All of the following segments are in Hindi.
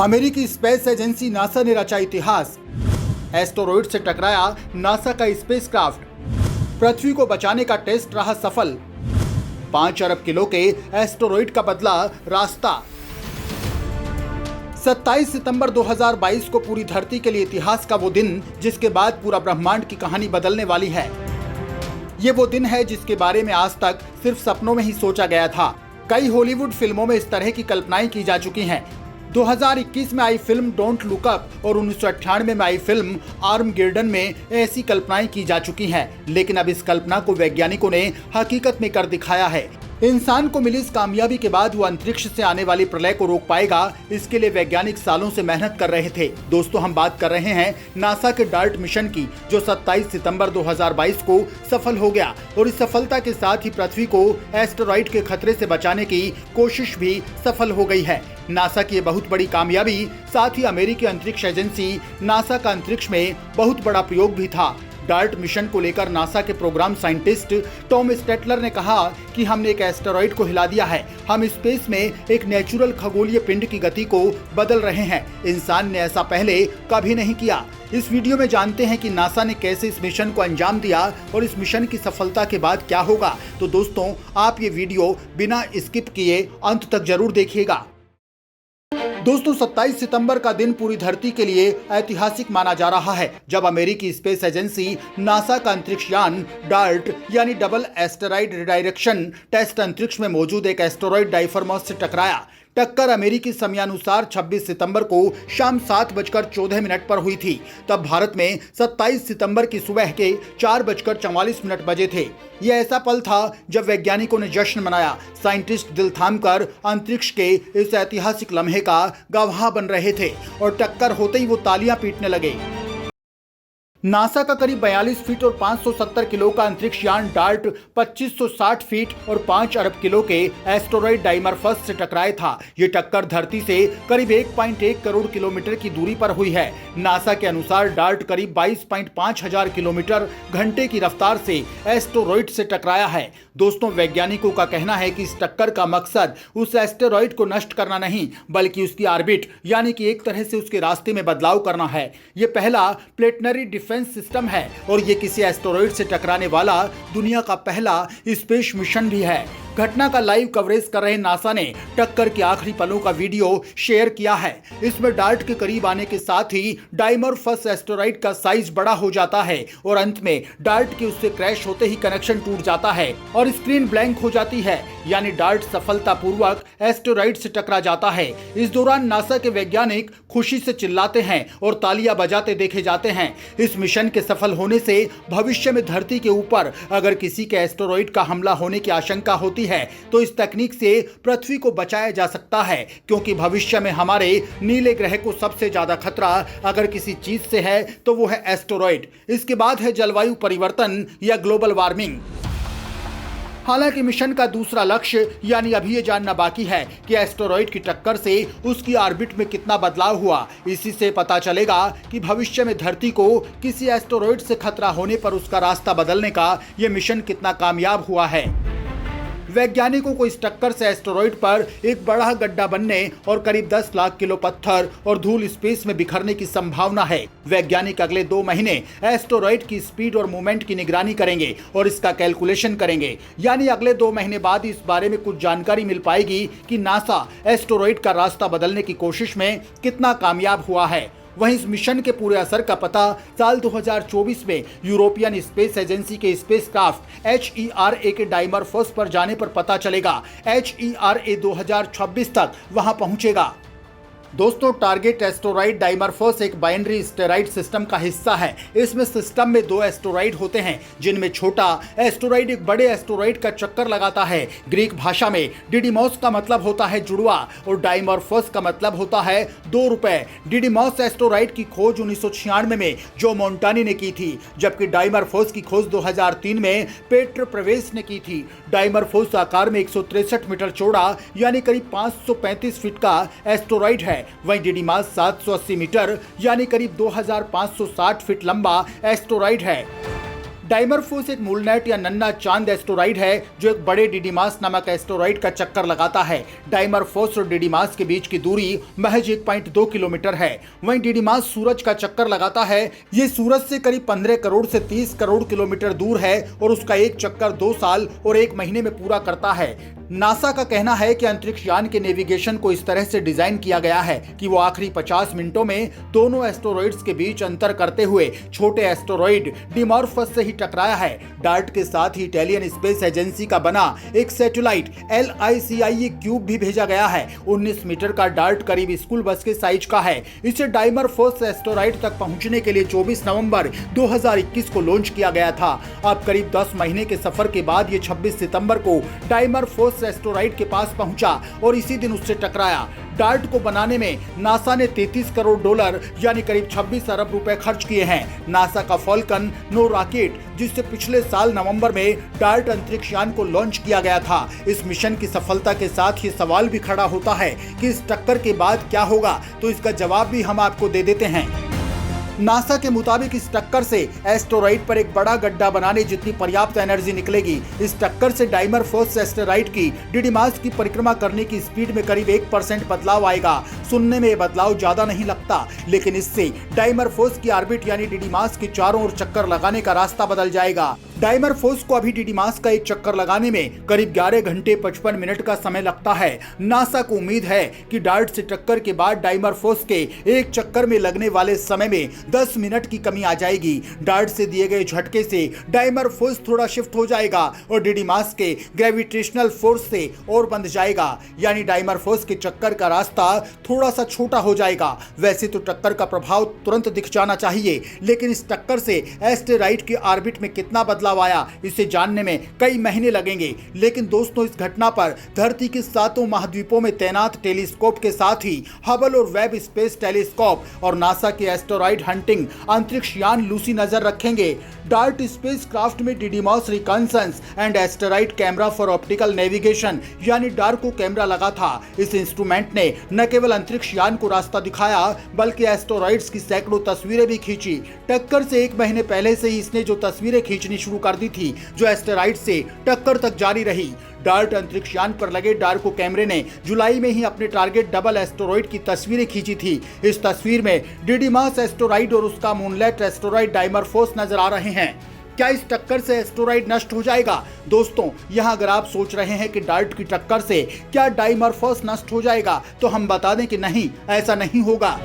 अमेरिकी स्पेस एजेंसी नासा ने रचा इतिहास। एस्टेरॉयड से टकराया नासा का स्पेसक्राफ्ट। पृथ्वी को बचाने का टेस्ट रहा सफल। 5 अरब किलो के एस्टेरॉयड का बदला रास्ता। 27 सितंबर 2022 को पूरी धरती के लिए इतिहास का वो दिन जिसके बाद पूरा ब्रह्मांड की कहानी बदलने वाली है। ये वो दिन है जिसके बारे में आज तक सिर्फ सपनों में ही सोचा गया था। कई हॉलीवुड फिल्मों में इस तरह की कल्पनाएं की जा चुकी हैं। 2021 में आई फिल्म डोंट लुक अप और 1998 में आई फिल्म आर्मगेडन में ऐसी कल्पनाएं की जा चुकी हैं, लेकिन अब इस कल्पना को वैज्ञानिकों ने हकीकत में कर दिखाया है। इंसान को मिली इस कामयाबी के बाद वो अंतरिक्ष से आने वाली प्रलय को रोक पाएगा, इसके लिए वैज्ञानिक सालों से मेहनत कर रहे थे। दोस्तों, हम बात कर रहे हैं नासा के डार्ट मिशन की, जो 27 सितंबर 2022 को सफल हो गया और इस सफलता के साथ ही पृथ्वी को एस्टेरॉयड के खतरे से बचाने की कोशिश भी सफल हो गई है। नासा की ये बहुत बड़ी कामयाबी साथ ही अमेरिकी अंतरिक्ष एजेंसी नासा का अंतरिक्ष में बहुत बड़ा प्रयोग भी था। डार्ट मिशन को लेकर नासा के प्रोग्राम साइंटिस्ट टॉम स्टेटलर ने कहा कि हमने एक एस्टेरॉयड को हिला दिया है। हम स्पेस में एक नेचुरल खगोलीय पिंड की गति को बदल रहे हैं। इंसान ने ऐसा पहले कभी नहीं किया। इस वीडियो में जानते हैं कि नासा ने कैसे इस मिशन को अंजाम दिया और इस मिशन की सफलता के बाद क्या होगा। तो दोस्तों, आप ये वीडियो बिना स्किप किए अंत तक जरूर देखिएगा। दोस्तों, 27 सितंबर का दिन पूरी धरती के लिए ऐतिहासिक माना जा रहा है, जब अमेरिकी स्पेस एजेंसी नासा का अंतरिक्ष यान डार्ट यानी डबल एस्टेरॉयड रिडायरेक्शन टेस्ट अंतरिक्ष में मौजूद एक एस्टेरॉयड डाइफरमॉस से टकराया। टक्कर अमेरिकी समयानुसार 26 सितंबर को शाम 7:14 पर हुई थी। तब भारत में 27 सितंबर की सुबह के 4:44 बजे थे। यह ऐसा पल था जब वैज्ञानिकों ने जश्न मनाया। साइंटिस्ट दिल थामकर अंतरिक्ष के इस ऐतिहासिक लम्हे का गवाह बन रहे थे और टक्कर होते ही वो तालियां पीटने लगे। नासा का करीब 42 फीट और 570 किलो का अंतरिक्ष यान डार्ट 2560 फीट और 5 अरब किलो के एस्टेरॉयड डाइमरफस से टकराया था। ये टक्कर धरती से करीब 1.1 करोड़ किलोमीटर की दूरी पर हुई है। नासा के अनुसार डार्ट करीब 22.5 हजार किलोमीटर घंटे की रफ्तार से एस्टेरॉयड से टकराया है। दोस्तों, वैज्ञानिकों का कहना है कि इस टक्कर का मकसद उस एस्टेरॉयड को नष्ट करना नहीं, बल्कि उसकी ऑर्बिट यानी कि एक तरह से उसके रास्ते में बदलाव करना है। ये पहला प्लेनेटरी डिफेंस सिस्टम है और ये किसी एस्टेरॉयड से टकराने वाला दुनिया का पहला स्पेस मिशन भी है। घटना का लाइव कवरेज कर रहे नासा ने टक्कर के आखिरी पलों का वीडियो शेयर किया है। इसमें डार्ट के करीब आने के साथ ही डाइमरफस एस्टेरॉयड का साइज बड़ा हो जाता है और अंत में डार्ट के उससे क्रैश होते ही कनेक्शन टूट जाता है और स्क्रीन ब्लैंक हो जाती है, यानी डार्ट सफलतापूर्वक एस्टेरॉयड से टकरा जाता है। इस दौरान नासा के वैज्ञानिक खुशी से चिल्लाते हैं और तालियां बजाते देखे जाते हैं। इस मिशन के सफल होने से भविष्य में धरती के ऊपर अगर किसी के एस्टेरॉयड का हमला होने की आशंका होती है तो इस तकनीक से पृथ्वी को बचाया जा सकता है, क्योंकि भविष्य में हमारे नीले ग्रह को सबसे ज्यादा खतरा अगर किसी चीज से है तो वो है एस्टेरॉयड। इसके बाद है जलवायु परिवर्तन या ग्लोबल वार्मिंग। हालांकि मिशन का दूसरा लक्ष्य यानी अभी ये जानना बाकी है कि एस्टेरॉयड की टक्कर से उसकी ऑर्बिट में कितना बदलाव हुआ। इसी से पता चलेगा कि भविष्य में धरती को किसी एस्टेरॉयड से खतरा होने पर उसका रास्ता बदलने का ये मिशन कितना कामयाब हुआ है। वैज्ञानिकों को इस टक्कर से एस्टेरॉयड पर एक बड़ा गड्ढा बनने और करीब 10 लाख किलो पत्थर और धूल स्पेस में बिखरने की संभावना है। वैज्ञानिक अगले 2 महीने एस्टेरॉयड की स्पीड और मूवमेंट की निगरानी करेंगे और इसका कैलकुलेशन करेंगे, यानी अगले 2 महीने बाद इस बारे में कुछ जानकारी मिल पाएगी कि नासा एस्टेरॉयड का रास्ता बदलने की कोशिश में कितना कामयाब हुआ है। वहीं इस मिशन के पूरे असर का पता साल 2024 में यूरोपियन स्पेस एजेंसी के स्पेसक्राफ्ट HERA के डाइमरफस पर जाने पर पता चलेगा। HERA 2026 तक वहां पहुंचेगा। दोस्तों, टारगेट एस्टेरॉयड डाइमरफस एक बाइनरी एस्टेरॉयड सिस्टम का हिस्सा है। इसमें सिस्टम में 2 एस्टेरॉयड होते हैं, जिनमें छोटा एस्टेरॉयड एक बड़े एस्टेरॉयड का चक्कर लगाता है। ग्रीक भाषा में डिडिमॉस का मतलब होता है जुड़वा और डाइमरफस का मतलब होता है 2 रुपए। डिडिमॉस एस्टेरॉयड की खोज 1996 में जो मोंटानी ने की थी, जबकि डाइमरफस की खोज 2003 में पेट्र प्रवेश ने की थी। डाइमरफस आकार में 163 मीटर चौड़ा यानी करीब 535 फीट का एस्टेरॉयड है। वहीं डिडिमॉस 780 मीटर यानी करीब 2560 फीट लंबा एस्टेरॉयड है। डाइमरफोस एक मूलनेट या नन्ना चांद एस्टेरॉइड है जो एक बड़े डिडिमास नामक एस्टेरॉइड का चक्कर लगाता है। डाइमरफोस और डिडिमास के बीच की दूरी महज 1.2 किलोमीटर है। वहीं डिडिमास सूरज का चक्कर लगाता है। ये सूरज से करीब 15 करोड़ से 30 करोड़ किलोमीटर दूर है और उसका एक चक्कर 2 साल और 1 महीने में पूरा करता है। नासा का कहना है कि अंतरिक्ष यान के नेविगेशन को इस तरह से डिजाइन किया गया है कि वो आखिरी 50 मिनटों में दोनों एस्टेरॉइड्स के बीच अंतर करते हुए छोटे एस्टेरॉइड डिमॉर्फस से ही टकराया है। डार्ट के साथ ही इटालियन स्पेस एजेंसी का बना एक सैटेलाइट LICIE क्यूब भी भेजा गया है। 19 मीटर का डार्ट करीब स्कूल बस के साइज का है। इसे डाइमरफोस एस्टेरॉइड तक पहुंचने के लिए 24 नवंबर 2021 को लॉन्च किया गया था। अब करीब 10 महीने के सफर के बाद ये 26 सितंबर को डाइमरफोस एस्टेरॉइड के पास पहुंचा और इसी दिन उससे टकराया। डार्ट को बनाने में नासा ने $33 करोड़ यानी करीब 26 अरब रुपए खर्च किए हैं। नासा का फॉल्कन 9 रॉकेट जिससे पिछले साल नवंबर में डार्ट अंतरिक्ष यान को लॉन्च किया गया था। इस मिशन की सफलता के साथ ये सवाल भी खड़ा होता है कि इस टक्कर के बाद क्या होगा, तो इसका जवाब भी हम आपको दे देते हैं। नासा के मुताबिक इस टक्कर से एस्टेरॉइड पर एक बड़ा गड्ढा बनाने जितनी पर्याप्त एनर्जी निकलेगी। इस टक्कर से डाइमरफोस एस्टेरॉइड की डिडिमास की परिक्रमा करने की स्पीड में करीब 1% बदलाव आएगा। सुनने में ये बदलाव ज्यादा नहीं लगता, लेकिन इससे डाइमरफोस की ऑर्बिट यानी डिडिमास के चारों ओर चक्कर लगाने का रास्ता बदल जाएगा। डाइमरफोस को अभी डिडिमास का एक चक्कर लगाने में करीब 11 घंटे 55 मिनट का समय लगता है। नासा को उम्मीद है कि डार्ट से टक्कर के बाद डाइमरफोस के एक चक्कर में लगने वाले समय में 10 मिनट की कमी आ जाएगी। डार्ट से दिए गए झटके से डाइमरफोस थोड़ा शिफ्ट हो जाएगा और डिडिमास के ग्रेविटेशनल फोर्स से और बंध जाएगा, यानी डाइमरफोस के चक्कर का रास्ता थोड़ा सा छोटा हो जाएगा। वैसे तो टक्कर का प्रभाव तुरंत दिख जाना चाहिए, लेकिन इस टक्कर से एस्टेरॉइड की ऑर्बिट में कितना बदलाव आया इसे जानने में कई महीने लगेंगे। लेकिन दोस्तों, इस घटना पर धरती के 7 महाद्वीपों में तैनात टेलीस्कोप के साथ ही हबल और वेब स्पेस टेलीस्कोप और नासा के एस्टेरॉइड हंटिंग अंतरिक्ष यान लूसी नजर रखेंगे। डार्ट स्पेस क्राफ्ट में Didymos reconnaissance and asteroid camera for optical navigation यानी डार्को कैमरा लगा था। इस इंस्ट्रूमेंट ने न केवल अंतरिक्ष यान को रास्ता दिखाया, बल्कि एस्टेरॉइड्स की सैकड़ों तस्वीरें भी खींची। टक्कर से 1 महीने पहले से ही इसने जो तस्वीरें खींचनी शुरू कर दी थी, जो एस्टेरॉइड से टक्कर तक जारी रही। डार्ट अंतरिक्ष यान पर लगे डार्को कैमरे ने जुलाई में ही अपने टारगेट डबल एस्टेरॉइड की तस्वीरें खींची थी। इस तस्वीर में डिडिमास एस्टेरॉइड और उसका मूनलेट एस्टेरॉइड डाइमरफोस नजर आ रहे हैं। क्या इस टक्कर से एस्टेरॉइड नष्ट हो जाएगा? दोस्तों, यहाँ अगर आप सोच रहे हैं कि डार्ट की टक्कर से क्या डाइमरफोस नष्ट हो जाएगा, तो हम बता दें कि नहीं, ऐसा नहीं होगा,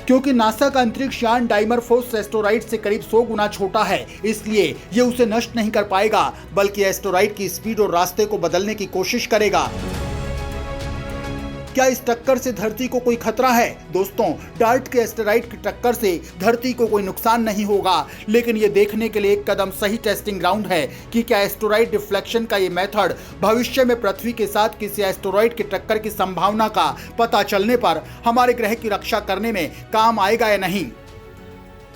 क्योंकि नासा का अंतरिक्ष यान डाइमरफोस एस्टेरॉइड से करीब 100 गुना छोटा है। इसलिए ये उसे नष्ट नहीं कर पाएगा, बल्कि एस्टेरॉइड की स्पीड और रास्ते को बदलने की कोशिश करेगा। क्या इस टक्कर से धरती को कोई खतरा है? दोस्तों, डार्ट के एस्टेरॉइड की टक्कर से धरती को कोई नुकसान नहीं होगा, लेकिन ये देखने के लिए एक कदम सही टेस्टिंग ग्राउंड है कि क्या एस्टेरॉइड डिफ्लेक्शन का ये मेथड भविष्य में पृथ्वी के साथ किसी एस्टेरॉइड की टक्कर की संभावना का पता चलने पर हमारे ग्रह की रक्षा करने में काम आएगा या नहीं।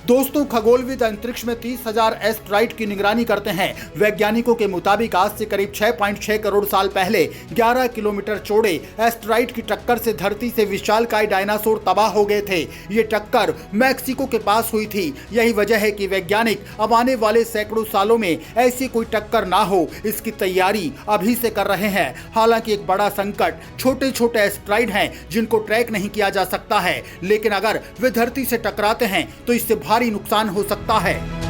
दोस्तों, खगोलविद अंतरिक्ष में 30,000 एस्टेरॉइड की निगरानी करते हैं। वैज्ञानिकों के मुताबिक आज से करीब 6.6 करोड़ साल पहले 11 किलोमीटर चौड़े एस्टेरॉइड की टक्कर से धरती से विशालकाय डायनासोर तबाह हो गए थे। ये टक्कर मैक्सिको के पास हुई थी। यही वजह है कि वैज्ञानिक अब आने वाले सैकड़ों सालों में ऐसी कोई टक्कर ना हो, इसकी तैयारी अभी से कर रहे हैं। हालांकि एक बड़ा संकट छोटे छोटे एस्टेरॉइड हैं जिनको ट्रैक नहीं किया जा सकता है, लेकिन अगर वे धरती से टकराते हैं तो इससे भारी नुकसान हो सकता है।